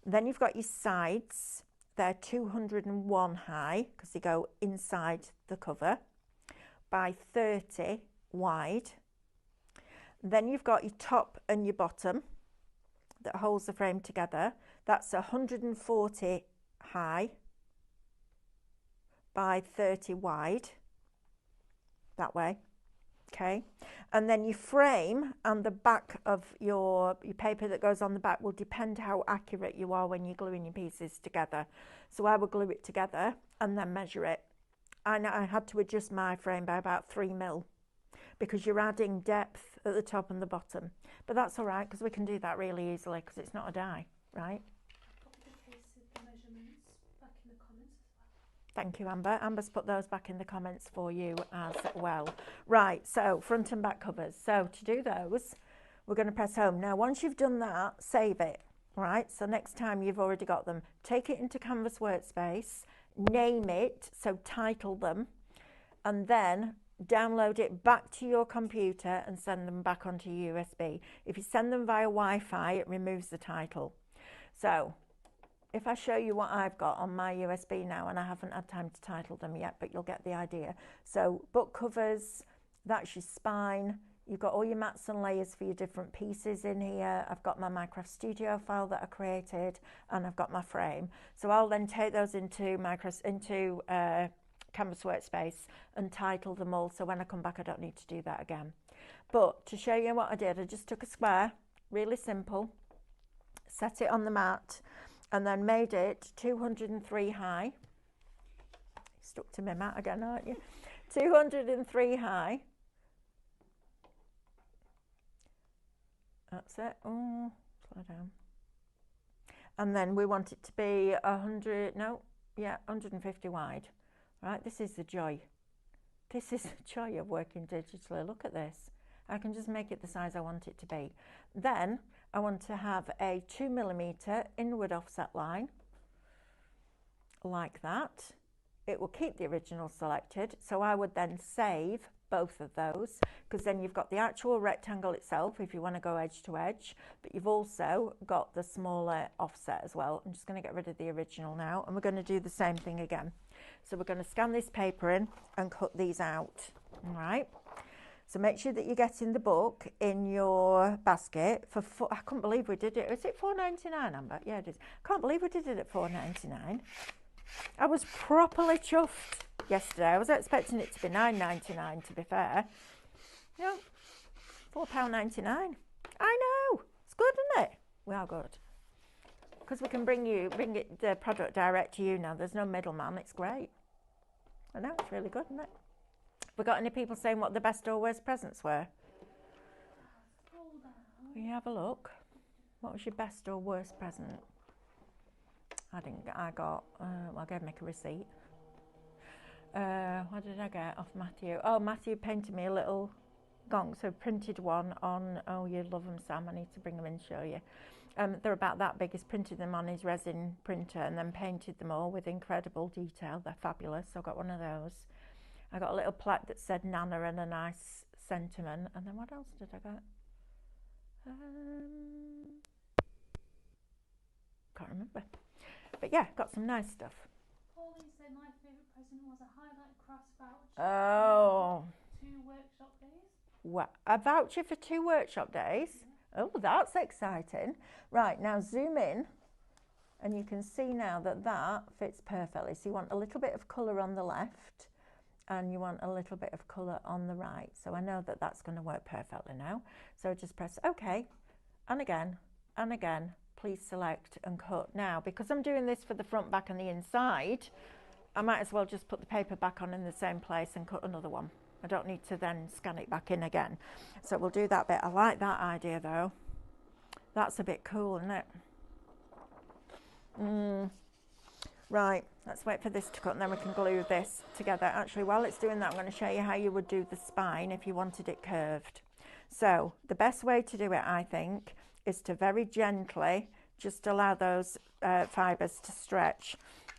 A: Then you've got your sides, they're 201 high because they go inside the cover, by 30 wide. Then you've got your top and your bottom that holds the frame together, that's 140 high by 30 wide, that way. Okay, and then your frame and the back of your paper that goes on the back will depend how accurate you are when you're gluing your pieces together. So I would glue it together and then measure it. And I had to adjust my frame by about 3 mil because you're adding depth at the top and the bottom. But that's all right because we can do that really easily because it's not a die, right? Thank you, Amber. Amber's put those back in the comments for you as well. Right, so front and back covers. So to do those, we're going to press home. Now, once you've done that, save it, right? So next time you've already got them, take it into Canvas Workspace, name it, so title them, and then download it back to your computer and send them back onto USB. If you send them via Wi-Fi, it removes the title. So if I show you what I've got on my USB now, and I haven't had time to title them yet, but you'll get the idea. So book covers, that's your spine. You've got all your mats and layers for your different pieces in here. I've got my Minecraft Studio file that I created, and I've got my frame. So I'll then take those into Canvas Workspace and title them all. So when I come back, I don't need to do that again. But to show you what I did, I just took a square, really simple, set it on the mat, and then made it 203 high. Stuck to my mat again, aren't you? 203 high. That's it. Oh, slow down. And then we want it to be 150 wide. Right, this is the joy. This is the joy of working digitally. Look at this. I can just make it the size I want it to be. Then I want to have a 2mm inward offset line, like that. It will keep the original selected, so I would then save both of those, because then you've got the actual rectangle itself if you want to go edge to edge, but you've also got the smaller offset as well. I'm just going to get rid of the original now, and we're going to do the same thing again. So we're going to scan this paper in and cut these out. All right. So make sure that you're getting the book in your basket for I couldn't believe we did it. Was it $4.99, Amber? Yeah, it is. Can't believe we did it at $4.99. I was properly chuffed yesterday. I was expecting it to be $9.99, to be fair. No, £4.99. I know. It's good, isn't it? We are good. Because we can bring the product direct to you now. There's no middleman. It's great. I know, it's really good, isn't it? We got any people saying what the best or worst presents were? Will you have a look? What was your best or worst present? I got, well, I gave Mick a receipt. What did I get off Matthew? Oh, Matthew painted me a little gong, so printed one on, oh, you love them, Sam. I need to bring them in and show you. They're about that big. He's printed them on his resin printer and then painted them all with incredible detail. They're fabulous. So I got one of those. I got a little plaque that said Nana and a nice sentiment. And then what else did I get? Can't remember. But yeah, got some nice stuff.
B: Pauline said my favourite present was a highlight crafts voucher.
A: Oh.
B: 2 workshop days.
A: What? A voucher for 2 workshop days? Yeah. Oh, that's exciting. Right, now zoom in and you can see now that that fits perfectly. So you want a little bit of colour on the left and you want a little bit of colour on the right. So I know that that's going to work perfectly now. So just press OK and again, please select and cut. Now, because I'm doing this for the front, back and the inside, I might as well just put the paper back on in the same place and cut another one. I don't need to then scan it back in again. So we'll do that bit. I like that idea though. That's a bit cool, isn't it? Right, let's wait for this to cut and then we can glue this together. Actually, while it's doing that, I'm going to show you how you would do the spine if you wanted it curved. So the best way to do it, I think, is to very gently just allow those fibres to stretch.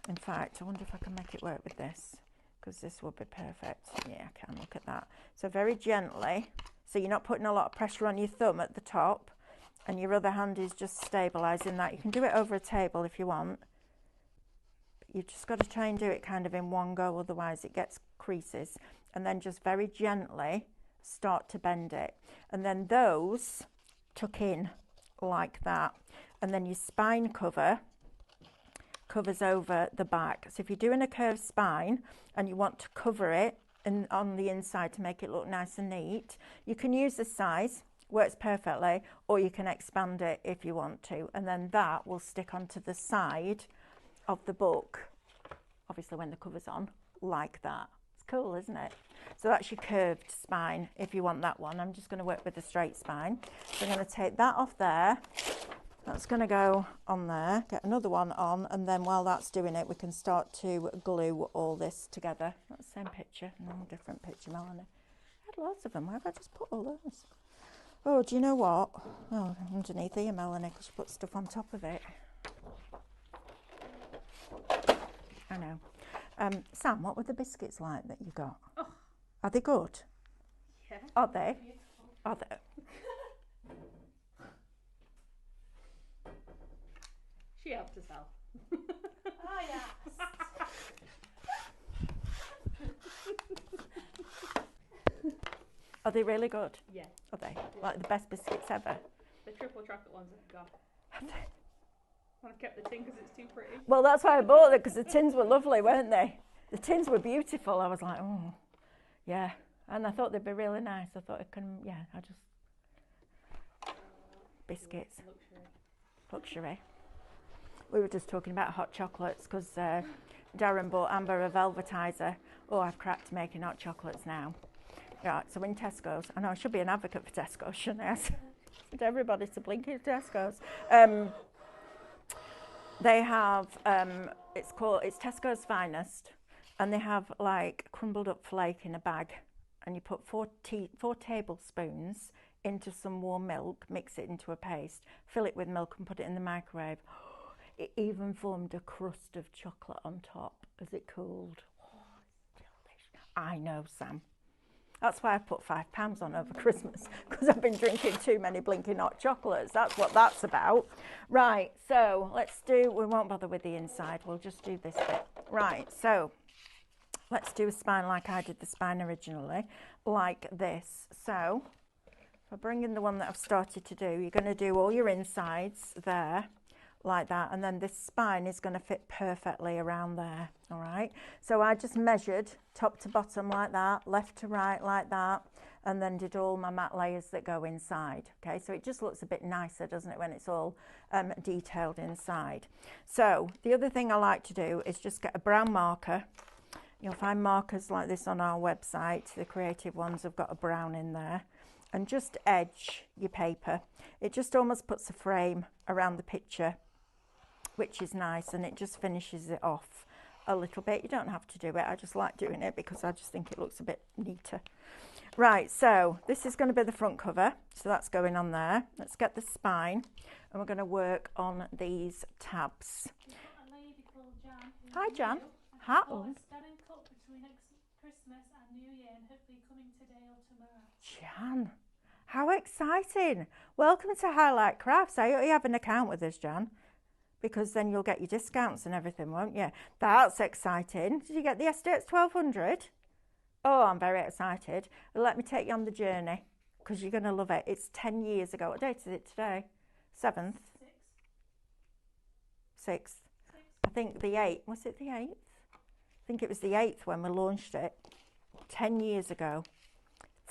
A: In fact, I wonder if I can make it work with this, because this will be perfect. Yeah, I can. Look at that. So very gently, so you're not putting a lot of pressure on your thumb at the top, and your other hand is just stabilising that. You can do it over a table if you want. But you've just got to try and do it kind of in one go, otherwise it gets creases. And then just very gently start to bend it. And then those tuck in like that. And then your spine covers over the back. So if you're doing a curved spine and you want to cover it on the inside to make it look nice and neat, you can use this size, works perfectly, or you can expand it if you want to, and then that will stick onto the side of the book, obviously when the cover's on, like that. It's cool, isn't it? So that's your curved spine if you want that one. I'm just going to work with the straight spine. So I'm going to take that off there. That's going to go on there, get another one on, and then while that's doing it, we can start to glue all this together. That's the same picture, no different picture, Melanie. I had lots of them. Why have I just put all those? Oh, do you know what? Oh, underneath here, Melanie, because you put stuff on top of it. I know. Sam, what were the biscuits like that you got?
C: Oh.
A: Are they good?
C: Yeah.
A: Are they?
C: Beautiful.
A: Are they?
C: She helped herself.
B: Oh, yes.
A: Are they really good?
C: Yeah.
A: Are they? Like the best biscuits ever?
C: The triple chocolate ones I've got.
A: Have they?
C: I've kept the tin because it's too pretty.
A: Well, that's why I bought it, because the tins were lovely, weren't they? The tins were beautiful. I was like, oh, yeah. And I thought they'd be really nice. I thought I just... Biscuits. Luxury. We were just talking about hot chocolates, because Darren bought Amber a velvetizer. Oh, I've cracked making hot chocolates now. Right, so in Tesco's, I know I should be an advocate for Tesco's, shouldn't I? Get everybody to blink at Tesco's. They have, it's Tesco's Finest, and they have like crumbled up flake in a bag, and you put 4 tablespoons into some warm milk, mix it into a paste, fill it with milk and put it in the microwave. It even formed a crust of chocolate on top as it cooled. Oh, it's delicious. I know, Sam. That's why I put £5 on over Christmas, because I've been drinking too many blinking hot chocolates. That's what that's about. Right, so we won't bother with the inside. We'll just do this bit. Right, so let's do a spine like I did the spine originally, like this. So if I bring in the one that I've started to do, you're going to do all your insides there, like that, and then this spine is going to fit perfectly around there. All right, so I just measured top to bottom like that, left to right like that, and then did all my mat layers that go inside. Okay, so it just looks a bit nicer, doesn't it, when it's all detailed inside. So the other thing I like to do is just get a brown marker. You'll find markers like this on our website. The creative ones have got a brown in there, and just edge your paper. It just almost puts a frame around the picture, which is nice, and it just finishes it off a little bit. You don't have to do it. I just like doing it because I just think it looks a bit neater. Right, so this is going to be the front cover, so that's going on there. Let's get the spine, and we're going to work on these tabs.
B: We've got a lady called Jan.
A: Hi, Jan.
B: How?
A: How?
B: ScanNCut between Christmas and New Year, and hopefully coming today or tomorrow.
A: Jan, how exciting. Welcome to Highlight Crafts. I hope you have an account with us, Jan, because then you'll get your discounts and everything, won't you? That's exciting. Did you get the SDX 1200? Oh, I'm very excited. Let me take you on the journey, because you're going to love it. It's 10 years ago. What date is it today? 7th? 6th. I think the 8th. Was it the 8th? I think it was the 8th when we launched it. 10 years ago.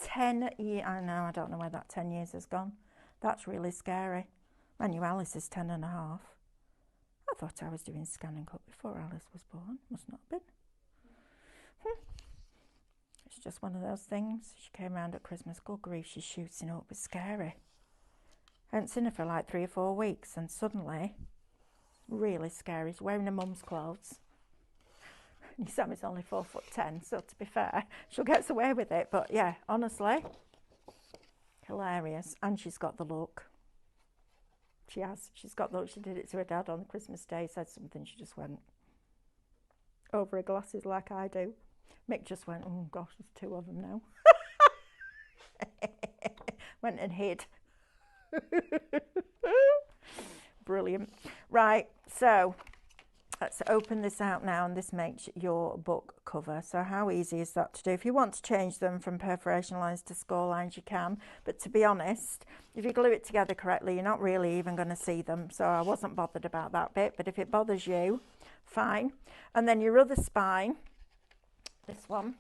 A: 10 years. I know, I don't know where that 10 years has gone. That's really scary. I knew Alice is 10 and a half. I thought I was doing ScanNCut before Alice was born. Must not have been. It's just one of those things. She came round at Christmas. Good grief, she's shooting up. It's scary. I hadn't seen her for like 3 or 4 weeks, and suddenly, really scary. She's wearing her mum's clothes. Sammy's only 4'10", so to be fair, she'll get away with it. But yeah, honestly, hilarious. And she's got the look. She has. She's got the look. She did it to her dad on Christmas Day. Said something. She just went over her glasses like I do. Mick just went, oh gosh, there's 2 of them now. Went and hid. Brilliant. Right, so let's open this out now, and this makes your book cover. So how easy is that to do? If you want to change them from perforation lines to score lines, you can. But to be honest, if you glue it together correctly, you're not really even going to see them. So I wasn't bothered about that bit. But if it bothers you, fine. And then your other spine, this one,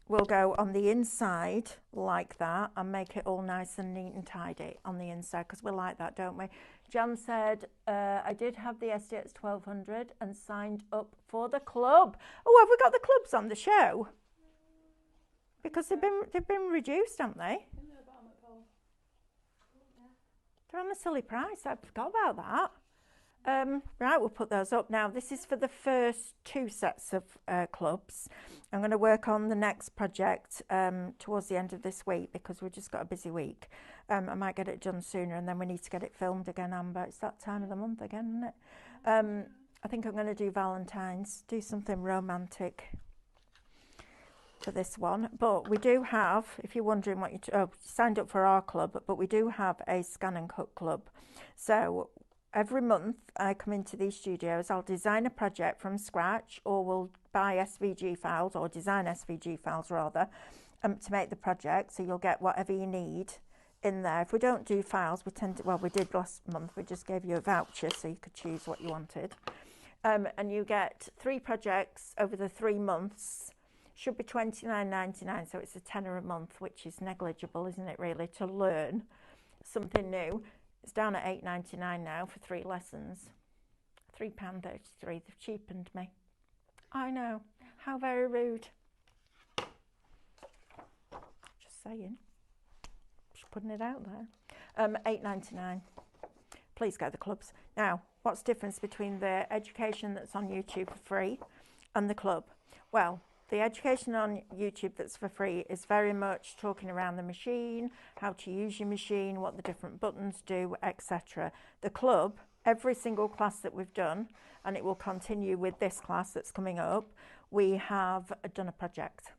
A: will go on the inside like that, and make it all nice and neat and tidy on the inside, because we like that, don't we? Jan said, I did have the SDX 1200 and signed up for the club. Oh, have we got the clubs on the show? Because they've been reduced, haven't they? They're on a silly price. I forgot about that. Right, we'll put those up now. This is for the first 2 sets of clubs. I'm going to work on the next project towards the end of this week, because we've just got a busy week. I might get it done sooner, and then we need to get it filmed again, Amber. It's that time of the month again, isn't it? I think I'm going to do Valentine's, do something romantic for this one. But we do have, if you're wondering what you signed up for our club, but we do have a ScanNCut club. So every month I come into these studios, I'll design a project from scratch, or we'll buy SVG files, or design SVG files rather, to make the project. So you'll get whatever you need in there. If we don't do files, we tend to, well, we did last month, we just gave you a voucher so you could choose what you wanted. And you get 3 projects over the 3 months. Should be $29.99, so it's a tenner a month, which is negligible, isn't it, really, to learn something new. It's down at $8.99 now for 3 lessons. £3.33. They've cheapened me. I know. How very rude. Just saying. Just putting it out there. $8.99. Please go to the clubs. Now, what's the difference between the education that's on YouTube for free and the club? Well, the education on YouTube that's for free is very much talking around the machine, how to use your machine, what the different buttons do, etc. The club, every single class that we've done, and it will continue with this class that's coming up, we have done a project.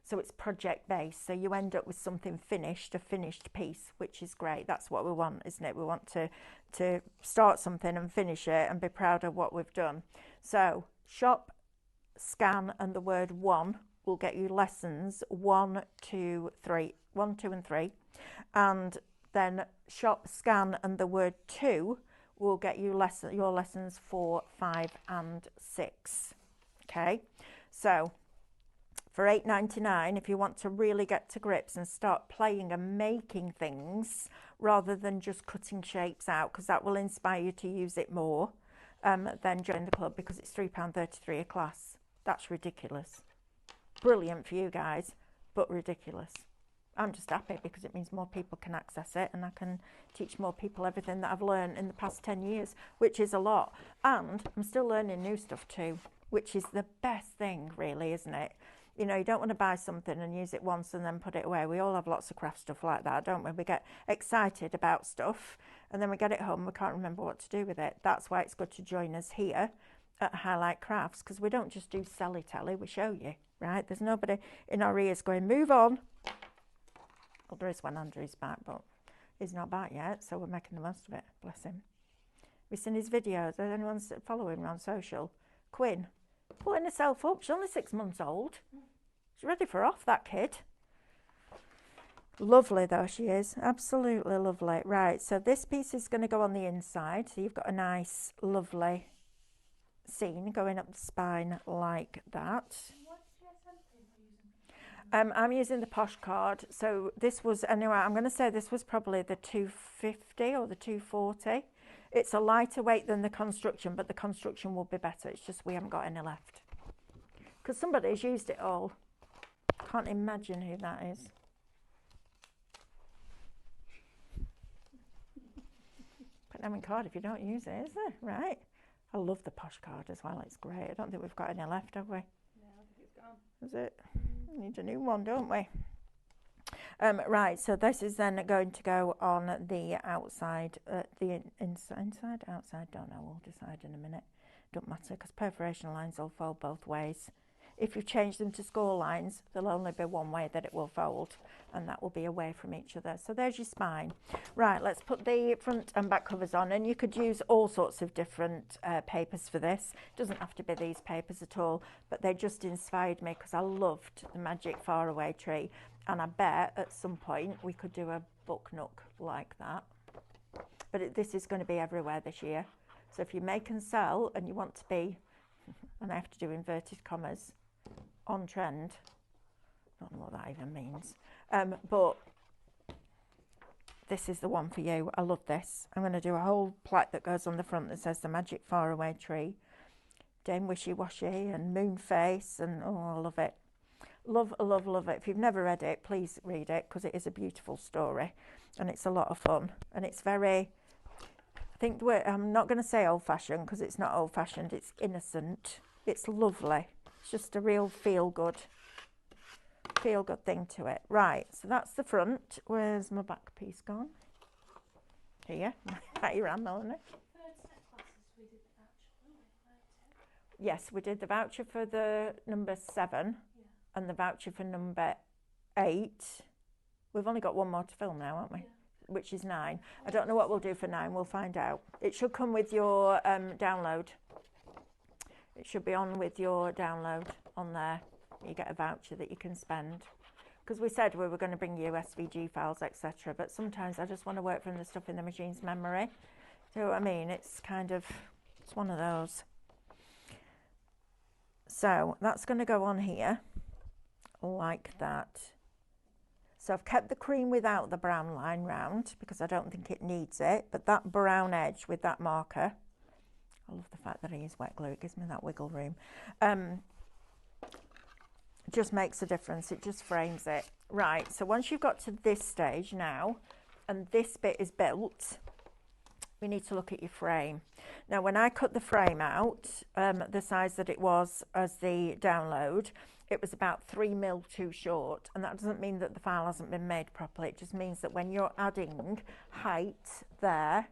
A: So it's project based, so you end up with something finished, a finished piece, which is great. That's what we want, isn't it? We want to start something and finish it and be proud of what we've done. So shop, scan, and the word 1 will get you lessons 1, 2, 3, 1, 2 and 3, and then shop, scan and the word 2 will get you your lessons 4, 5 and 6. Okay, so for £8.99, if you want to really get to grips and start playing and making things rather than just cutting shapes out, because that will inspire you to use it more, then join the club, because it's £3.33 a class. That's ridiculous. Brilliant for you guys, but ridiculous. I'm just happy because it means more people can access it, and I can teach more people everything that I've learned in the past 10 years, which is a lot. And I'm still learning new stuff too, which is the best thing really, isn't it? You know, you don't want to buy something and use it once and then put it away. We all have lots of craft stuff like that, don't we? We get excited about stuff and then we get it home and we can't remember what to do with it. That's why it's good to join us here at Highlight Crafts, because we don't just do selly-telly, we show you, right? There's nobody in our ears going, move on. Well, there is one under his back, but he's not back yet, so we're making the most of it. Bless him. Have you seen his videos? Has anyone following him on social? Quinn, pulling herself up. She's only 6 months old. She's ready for off, that kid. Lovely though she is. Absolutely lovely. Right, so this piece is going to go on the inside. So you've got a nice, lovely seam going up the spine like that. I'm using the Posh card. So this was, anyway, I'm going to say this was probably the 250 or the 240. It's a lighter weight than the construction, but the construction will be better. It's just we haven't got any left. Because somebody's used it all. Can't imagine who that is. Put them in card if you don't use it, is there? Right. I love the Posh card as well. It's great. I don't think we've got any left, have we?
C: No, I think it's gone.
A: Is it? We need a new one, don't we? Right, so this is then going to go on the outside, the inside, outside, don't know, we'll decide in a minute. Don't matter, because perforation lines will fold both ways. If you change them to score lines, there'll only be one way that it will fold, and that will be away from each other. So there's your spine. Right, let's put the front and back covers on, and you could use all sorts of different papers for this. It doesn't have to be these papers at all, but they just inspired me because I loved the Magic Faraway Tree, and I bet at some point we could do a book nook like that. But this is going to be everywhere this year. So if you make and sell and you want to be, and I have to do inverted commas, on trend, don't know what that even means, but this is the one for you. I love this. I'm going to do a whole plaque that goes on the front that says the Magic Faraway Tree, Dame Wishy Washy and Moon Face, and oh, I love it. Love, love, love it. If you've never read it, please read it, because it is a beautiful story and it's a lot of fun, and it's very, I think I'm not going to say old-fashioned because it's not old-fashioned, it's innocent, it's lovely. It's just a real feel-good thing to it. Right, so that's the front. Where's my back piece gone? Here. At your hand, Melanie. Yes, we did the voucher for the number 7 and the voucher for number 8. We've only got one more to film now, haven't we? Yeah. Which is 9. I don't know what we'll do for 9. We'll find out. It should come with your download. It should be on with your download on there. You get a voucher that you can spend. Because we said we were going to bring you SVG files, etc. But sometimes I just want to work from the stuff in the machine's memory. Do you know what I mean? It's kind of, it's one of those. So that's going to go on here like that. So I've kept the cream without the brown line round because I don't think it needs it. But that brown edge with that marker, I love the fact that I use wet glue. It gives me that wiggle room. Just makes a difference. It just frames it. Right, so once you've got to this stage now, and this bit is built, we need to look at your frame. Now, when I cut the frame out, the size that it was as the download, it was about 3 mil too short. And that doesn't mean that the file hasn't been made properly. It just means that when you're adding height there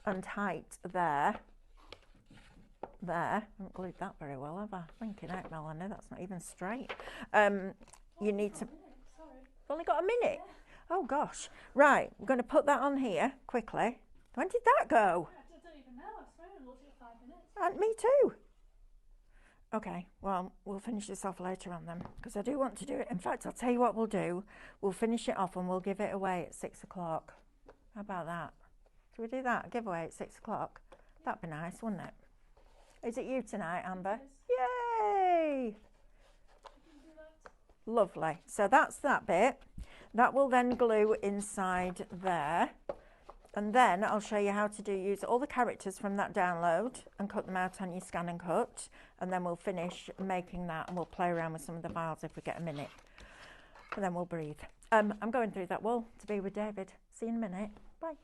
A: and height there, I haven't glued that very well, have I? Thinking out, Melanie, that's not even straight. You need to... I've only got a minute? Yeah. Oh, gosh. Right, I'm going to put that on here quickly. When did that go?
B: I don't even know. I swear I looked at 5 minutes.
A: And me too. Okay, well, we'll finish this off later on then, because I do want to do it. In fact, I'll tell you what we'll do. We'll finish it off and we'll give it away at 6 o'clock. How about that? Should we do that? A giveaway at 6 o'clock? That'd be nice, wouldn't it? Is it you tonight, Amber? Yay! Lovely. So that's that bit. That will then glue inside there. And then I'll show you how to use all the characters from that download and cut them out on your ScanNCut. And then we'll finish making that and we'll play around with some of the files if we get a minute. And then we'll breathe. I'm going through that wall to be with David. See you in a minute. Bye.